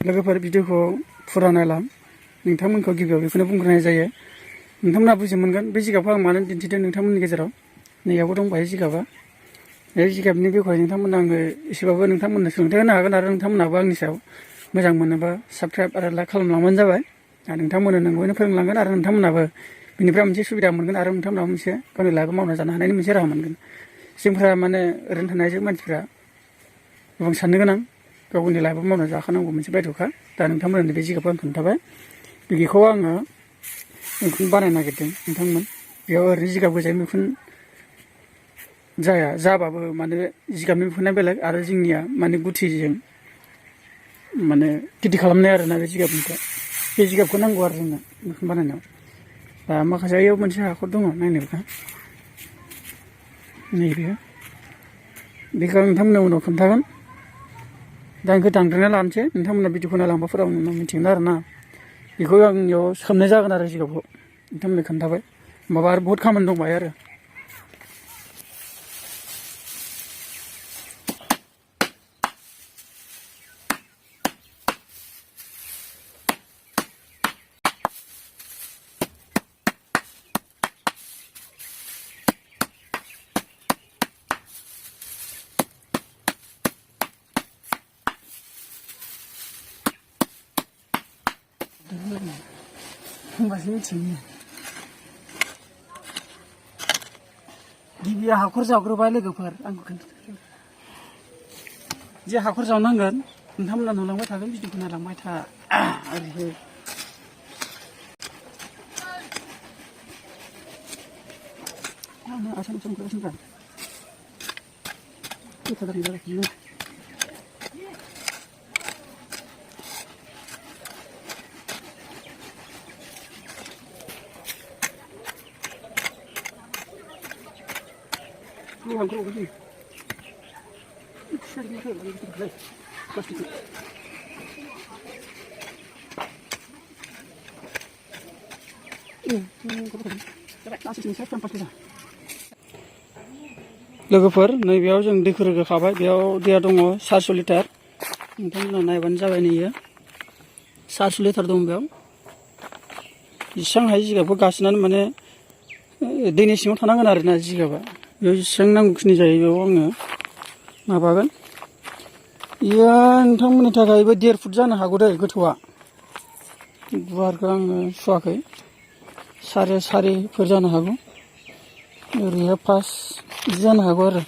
लोगोफोर भिडिअखौ फुरा नायलां नोंथांमोनखौ गिबियाव बेखौनो बुंग्रोनाय जायो। नोंथांमोना बुजि मोनगोन बे जिगाबखौ आं मानो दिन्थिदों नोंथांमोननि गेजेराव। नैयावबो दंबायो जिगाबा। बे जिगाबनि बिखय नोंथांमोना आंनो एसेबाबो नोंथांमोननो सोलोंथाइ होनो हागोन आरो नोंथांमोनाबो आंनि सायाव मोजां मोनोबा साबस्क्राइब आरो लाइक खालामलांबानो जाबाय। आरो नोंथांमोननो नंगौनो फोरोंलांगोन आरो नोंथांमोनाबो बिनिफ्राय मोनसे सुबिदा मोनगोन आरो नोंथांमोनाबो मोनसे गावनि लाइफआव मावना जानो हानायनि मोनसे राहा मोनगोन। जोंफ्रा माने ओरैनो थानायजों मानसिफ्रा गोबां साननो गोनां गावनि लाइफआव मावना जाखानांगौ मोनसे बायद'खा। दा नोंथांमोननो बे जिगाबखौ आं खोन्थाबाय। बेखौ आङो मैखुन बानायनो नागिरदों नोंथांमोन। बेयाव ओरैनो जिगाब गोजायै मैखुन जाबाबो माने जिगाबनि मैखुना बेलेग आरो जोंनिया माने गुथिजों माने खेथि खालामनाय आरोना बे जिगाबनिफ्राय। बे जिगाबखौ नांगौ आरो जोंनो मैखुन बानायनायाव। दा माखासे बेयाव मोनसे हाखर दङ नायनोब्ला नैबे बेखौ आं नोंथांमोननो उनाव खोन्थागोन। दा आंखौ दानग्रोना लानोसै नोंथांमोना भिडिअखौ नायलांबाफोरा उनाव मिथिगोन आरो ना। बेखौ आंनियाव सोमनाय जागोन आरो जिगाबखौ नोंथांमोननो खोन्थाबाय। माबा आरो बहुद खामानि दंबायो आरो। होनबासो मिथियो। गिबिया हाखर जावग्रोबाय लोगोफोर आंखौ खोन्थादों जे हाखर जावनांगोन। नोंथांमोना नुलांबाय थागोन भिडिअखौ नायलांबाय था ओरैहाय। आसाम संग्रा लोगोफोर नैबेयाव जों दैखौ रोगाखाबाय। बेयाव दैया दङ 400 लिटार। नोंथांमोना नायबानो जाबाय। नैयो 400 लिटार दं बेयाव। जेसेबां हायो जिगाबखौ गासिनानै माने दैनि सिङाव थानांगोन आरोना जिगाबा। बेयाव जेसेबां नांगौखिनि जायो बेयाव आङो माबागोन। बेयो नोंथांमोननि थाखायबो 1.5 फुट जानो हागौ दै गोथौआ। गुवारखौ आङो सुवाखै। 4.5 जानो हागौ। ओरैहाय 5 बिदि जानो हागौ आरो।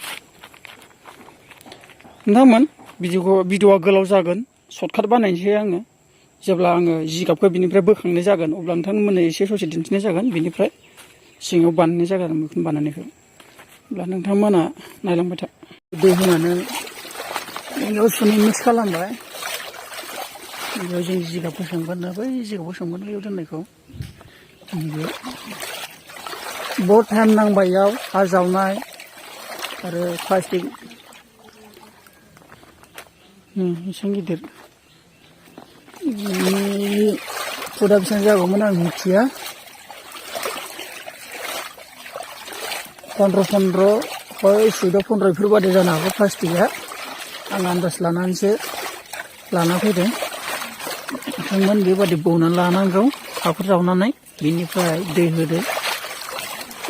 नोंथांमोन भिडिअआ गोलाव जागोन। सर्टकाट बानायनोसै आङो। जेब्ला आङो जिगाबखौ बिनिफ्राय बोखांनाय जागोन अब्ला नोंथांमोननो एसे ससे दिन्थिनाय जागोन। बिनिफ्राय सिङाव बानायनाय जागोन मैखुन बानायनायखौ। अब्ला नोंथांमोना नायलांबाय था। दै होनानै बेयाव सुनै मिक्स खालामबाय। बेयाव जों जिगाबखौ सोमगोन बै जिगाबखौ सोमगोन बैयाव दोननायखौ। बहुद टाइम नांबाय बेयाव हा जावनाय आरो प्लास्टिक एसेबां गिदिर फुदा बेसेबां जागौमोन आं मिथिया। 15 14 बेफोरबादि जानो हागौ प्लास्टिकआ। आं आन्दाज लानानैसो लाना फैदों। नोंथांमोन बेबादि बौनानै लानांगौ हाखर जावनानै। बेनिफ्राय दै होदो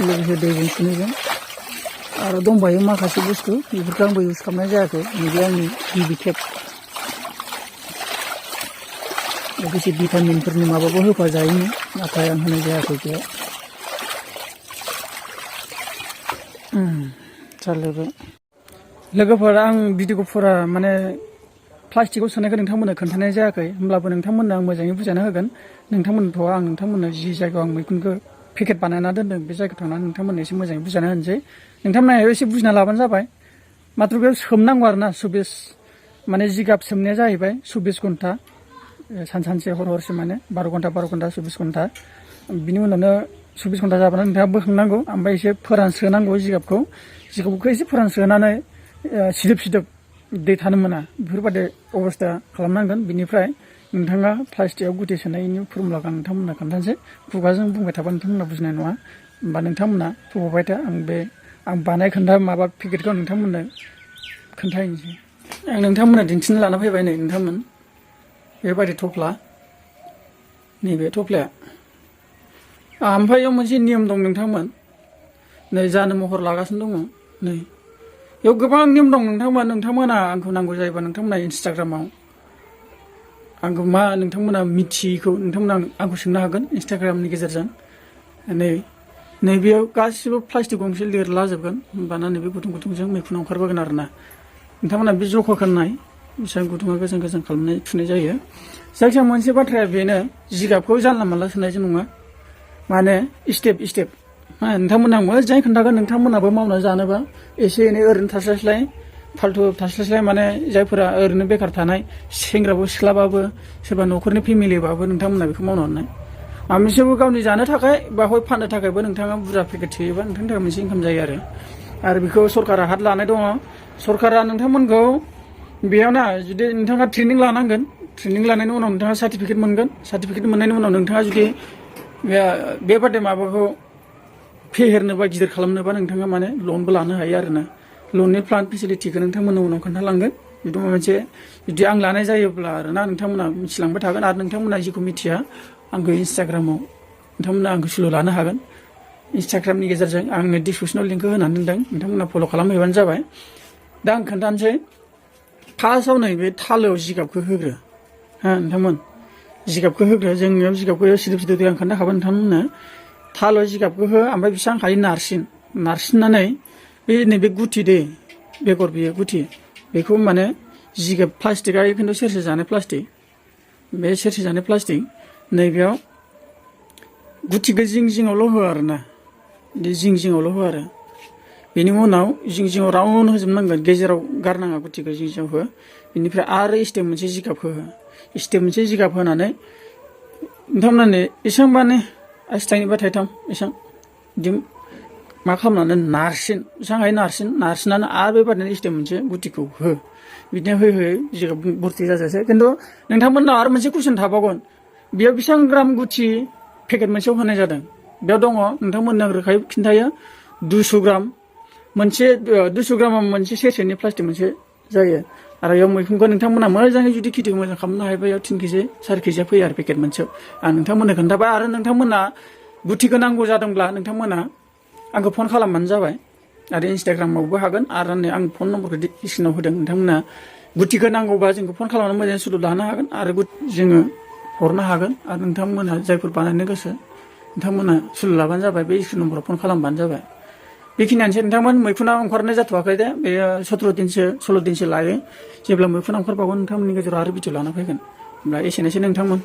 लोगोसे दैजों सुनैजों। आरो दंबायो माखासे बुस्थु बेफोरखौ आंबो इउज खालामनाय जायाखै। नैबे आंनि गिबि खेब। लोगोसे भिटामिनफोरनि माबाबो होफाजायोमोन नाथाय आं होनाय जायाखै बेयाव। जालायबाय लोगोफोर। आं भिडिअखौ फुरा माने प्लास्टिकआव सोनायखौ नोंथांमोननो खोन्थानाय जायाखै। होमब्लाबो नोंथांमोननो आं मोजाङै बुजायना होगोन। नोंथांमोनथ' आं नोंथांमोननो जि जायगायाव आं मैखुनखौ पेकेट बानायना दोन्दों बे जायगायाव थांनानै नोंथांमोननो एसे मोजाङै बुजायना होनोसै। नोंथांमोना एसे बुजिना लाबानो जाबाय। माथ्र बेयाव सोमनांगौ आरो ना 24 माने जिगाब सोमनाया जाहैबाय 24 घन्टा। सानसे हर हरसे माने 12 घन्टा 24 घन्टा। बिनि उनावनो 24 घन्टा जाबानो नोंथाङा बोखांनांगौ। ओमफ्राय एसे फोरानस्रोनांगौ जिगाबखौ एसे फोरानस्रोनानै सिदोब दै थानो मोना बेफोरबायदि अबस्था खालामनांगोन। बिनिफ्राय नोंथाङा प्लास्टिकआव गुथि सोनायनि फर्मुलाखौ आं नोंथांमोननो खोन्थानोसै। खुगाजों बुंबाय थाबा नोंथांमोना बुजिनाय नङा। होमबा नोंथांमोना फुबाय था। आं बानाय माबा पेकेटखौ नोंथांमोननो खोन्थाहैनोसै। आं नोंथांमोननो दिन्थिनो लाना फैबाय नै नोंथांमोन। बेबायदि थफ्ला नैबे थफ्लाया ओमफ्राय बेयाव मोनसे नियम दं नोंथांमोन नै जानो महर लागासिनो दङ नै बेयाव गोबां नियम दं नोंथांमोना आंखौ नांगौ जायोबा नोंथांमोना इन्सटाग्रामाव आंखौ मा नोंथांमोना मिथियैखौ नोंथांमोना आंखौ सोंनो हागोन इन्सटाग्रामनि गेजेरजों नैबेयाव गासिबो प्लास्टिक गंसे लिरलाजोबगोन होमबाना नैबे गुदुं गुदुंजों मैखुना ओंखारबोगोन आरोना नोंथांमोना बे जखाखौ नाय बेसेबां गुदुङा गोजान गोजान खालामनाय थुनाय जायो जायखिजाया मोनसे बाथ्राया बेनो जिगाबखौ जानला मानला सोनायजों नङा माने स्टेप नोंथांमोना मोजाङै खोन्थागोन नोंथांमोनाबो मावना जानोबा एसे एनै ओरैनो थास्लायस्लाय फाल्तु थास्लायस्लाय माने जायफोरा ओरैनो बेखार थानाय सेंग्राबो सिख्लाबाबो सोरबा न'खरनि फेमिलिबाबो नोंथांमोना बेखौ मावना हरनाय माबा मोनसेबो गावनि जानो थाखाय बा हय फाननो थाखायबो नोंथाङा बुरजा पेकेट सोयोबा नोंथांनि थाखाय मोनसे इनकाम जायो आरो बेखौ सरकारा हात लानाय दङ सरकारा नोंथांमोनखौ बेयावना जुदि नोंथाङा ट्रेनिं लानांगोन ट्रेनिं लानायनि उनाव नोंथाङा सार्टिफिकेट मोनगोन सार्टिफिकेट मोननायनि उनाव नोंथाङा जुदि बेबादि माबाखौ फेहेरनोबा गिदिर खालामनोबा नोंथाङा माने लनबो लानो हायो आरोना लननि प्लान फेसिलिटिखौ नोंथांमोननो उनाव खोन्थालांगोन बिदि मोनसे जुदि आं लानाय जायोब्ला आरोना नोंथांमोना मिथिलांबाय थागोन आरो नोंथांमोना जिखौ मिथिया आंखौ इन्सटाग्रामाव नोंथांमोना आंखौ सुलु लानो हागोन इन्सटाग्रामनि गेजेरजों आंनो डिसक्रिपसनाव लिंकखौ होनानै दोनदों नोंथांमोना फल' खालामहैबानो जाबाय दा आं खोन्थानोसै फार्स्टआव नैबे थालोआव जिगाबखौ होग्रो नोंथांमोन जिगाबखौ होग्रो जोंनियाव जिगाबखौ सिदोब सिदोब आं खोन्थाखाबाय नोंथांमोननो थालोआव जिगाबखौ हो ओमफ्राय बेसेबां हायो नारसिननानै बे नैबे गुथि बेगर बेयो गुथि बेखौ माने जिगाब प्लास्टिकआ खिन्थु सेरसे जानाय प्लास्टिक बे सेरसे जानाय प्लास्टिक नैबेयाव गुथिखौ जिं जिङावल' हो आरोना बिदि जिं जिङावल' हो आरो बेनि उनाव जिं जिङाव राउन्ड होजोबनांगोन गेजेराव गारनाङा गुथिखौ जिं जिङाव हो बेनिफ्राय आरो स्टेप मोनसे जिगाबखौ हो स्टेप मोनसे जिगाब होनानै नोंथांमोननो एसेबां माने आसि थाइनै बा थाइथाम एसेबां बिदि मा खालामनानै बेसेबां हायो नारसिननानै आरो बेबादिनो स्टेप मोनसे गुथिखौ हो बिदिनो होयै जिगाब भर्ति जाजासे खिन्थु नोंथांमोननाव आरो मोनसे कुइसन थाबावगोन बेयाव बेसेबां ग्राम गुथि पेकेट मोनसेयाव होनाय जादों बेयाव दङ नोंथांमोननो आं रोखायै खिन्थायो 200 ग्राम मोनसे 200 ग्रामाव मोनसे सेरसेनि प्लास्टिक मोनसे जायो आरो बेयाव मैखुनखौ नोंथांमोना मोजाङै जुदि खेथिखौ मोजां खालामनो हायोबा बेयाव 3 केजि 4 केजिया फैयो आरो पेकेट मोनसेयाव आं नोंथांमोननो खोन्थाबाय आरो नोंथांमोना गुथिखौ नांगौ जादोंब्ला नोंथांमोना आंखौ फन खालामबानो जाबाय आरो इन्सटाग्रामावबो हागोन आरो आं फन नम्बरखौ स्क्रिनाव होदों नोंथांमोना गुथिखौ नांगौबा जोंखौ फन खालामनानै मोजाङै सुलु लानो हागोन आरो जोङो हरनो हागोन आरो नोंथांमोना जायफोर बानायनो गोसो नोंथांमोना सुलु लाबानो जाबाय बे स्क्रिन नम्बराव फन खालामबानो जाबाय बेखिनियानोसै नोंथांमोन मैखुना ओंखारनाय जाथ'वाखै दे बेयो 17 दिनसो 16 दिनसो लायो जेब्ला मैखुना ओंखारबावगोन नोंथांमोननि गेजेराव आरो भिडिअ लाना फैगोन होमब्ला एसेनोसै नोंथांमोन